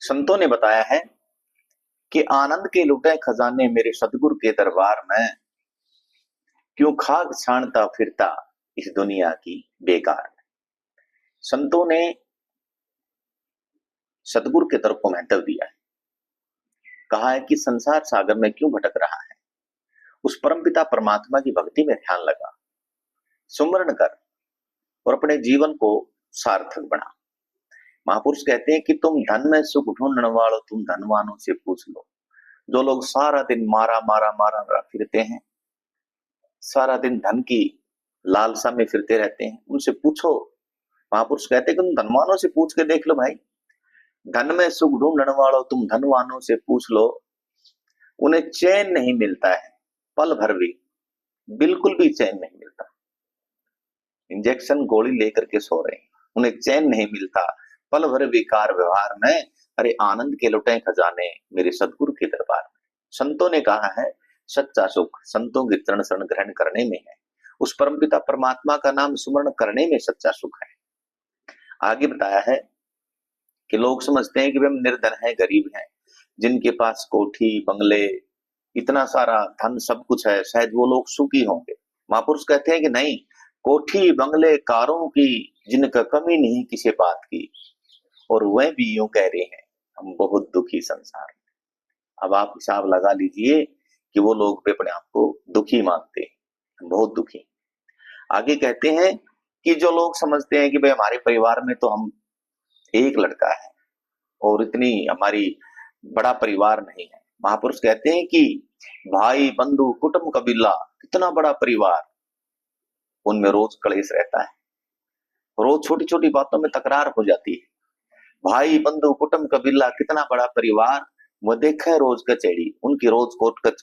संतों ने बताया है कि आनंद के लुटे खजाने मेरे सतगुरु के दरबार में, क्यों खाक छानता फिरता इस दुनिया की बेकार में। संतों ने सतगुरु के तरफ को महत्व दिया है। कहा है कि संसार सागर में क्यों भटक रहा है, उस परमपिता परमात्मा की भक्ति में ध्यान लगा, सुमरण कर और अपने जीवन को सार्थक बना। महापुरुष कहते हैं कि तुम धन में सुख ढूंढने वालों, तुम धनवानों से पूछ लो। जो लोग सारा दिन मारा मारा मारा फिरते हैं, सारा दिन धन की लालसा में फिरते रहते हैं, उनसे पूछो। महापुरुष कहते हैं कि तुम धनवानों से पूछ के देख लो भाई, धन में सुख ढूंढने वालों तुम धनवानों से पूछ लो, उन्हें चैन नहीं मिलता है, पल भर भी, बिल्कुल भी चैन नहीं मिलता। इंजेक्शन गोली लेकर के सो रहे हैं, उन्हें चैन नहीं मिलता, पल भर विकार व्यवहार में। अरे आनंद के लुटे खजाने मेरे सदगुरु के दरबार में। संतों ने कहा है सच्चा सुख संतों के चरण शरण ग्रहण करने में है, उस परमपिता परमात्मा का नाम सुमरण करने में सच्चा सुख है। आगे बताया है कि लोग समझते हैं कि वे हम निर्धन है, गरीब हैं, जिनके पास कोठी बंगले इतना सारा धन सब कुछ है, शायद वो लोग सुखी होंगे। महापुरुष कहते हैं कि नहीं, कोठी बंगले कारों की जिनका कमी नहीं किसी बात की, और वह भी यूं कह रहे हैं हम बहुत दुखी संसार में। अब आप हिसाब लगा लीजिए कि वो लोग भी अपने आप को दुखी मानते हैं, बहुत दुखी। आगे कहते हैं कि जो लोग समझते हैं कि भाई हमारे परिवार में तो हम एक लड़का है और इतनी हमारी बड़ा परिवार नहीं है। महापुरुष कहते हैं कि भाई बंधु कुटुंब कबीला कितना बड़ा परिवार, उनमें रोज कलेश रहता है, रोज छोटी छोटी बातों में तकरार हो जाती है। भाई बंधु कुटुंब कबीला कितना बड़ा परिवार, वो देखा है रोज कचेड़ी, उनकी रोज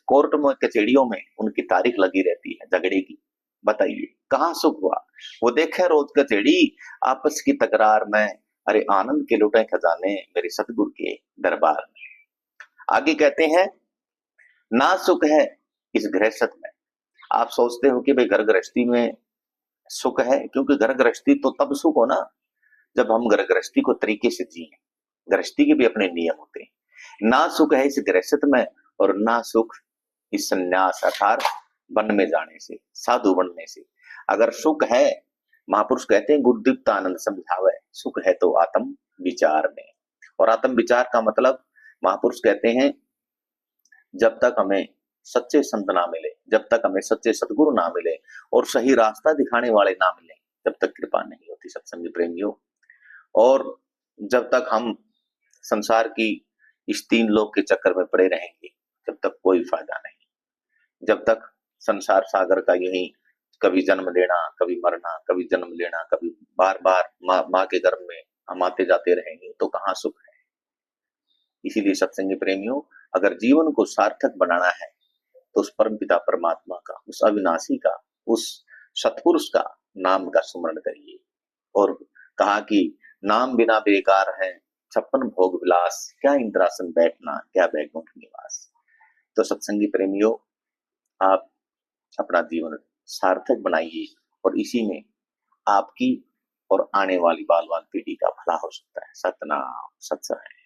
कोर्ट में कचेड़ियों में उनकी तारीख लगी रहती है झगड़े की। बताइए कहाँ सुख हुआ। वो देखा है रोज कचेड़ी, आपस की तकरार में। अरे आनंद के लुटे खजाने मेरे सतगुरु के दरबार में। आगे कहते हैं ना सुख है इस गृहस्थ में। आप सोचते हो कि भाई घर गृहस्थी में सुख है, क्योंकि घर गृहस्थी तो तब सुख हो ना जब हम घर गृहस्थी को तरीके से जिए। गृहस्थी के भी अपने नियम होते हैं। ना सुख है इस गृहस्थ में और ना सुख इस संन्यास अर्थात वन में जाने से, साधु बनने से। अगर सुख है, महापुरुष कहते हैं गुरुदीप्त आनंद समझावे, सुख है तो आत्म विचार में। और आत्म विचार का मतलब महापुरुष कहते हैं जब तक हमें सच्चे संत ना मिले, जब तक हमें सच्चे सदगुरु ना मिले और सही रास्ता दिखाने वाले ना मिले, तब तक कृपा नहीं होती सत्संगी प्रेमियों। और जब तक हम संसार की इस तीन लोक के चक्कर में पड़े रहेंगे, जब तक कोई फायदा नहीं। जब तक संसार सागर का यही कभी जन्म लेना, कभी मरना, कभी जन्म लेना, कभी बार बार माँ के गर्भ में हम आते जाते रहेंगे, तो कहाँ सुख है। इसीलिए सत्संगी प्रेमियों, अगर जीवन को सार्थक बनाना है तो उस परमपिता परमात्मा का, उस अविनाशी का, उस सत्पुरुष का नाम का सुमरण करिए। और कहा कि नाम बिना बेकार है 56 भोग विलास, क्या इंद्रासन बैठना, क्या बैकुंठ निवास। तो सत्संगी प्रेमियों, आप अपना जीवन सार्थक बनाइए और इसी में आपकी और आने वाली बाल बाल पीढ़ी का भला हो सकता है। सतनाम सत्संग।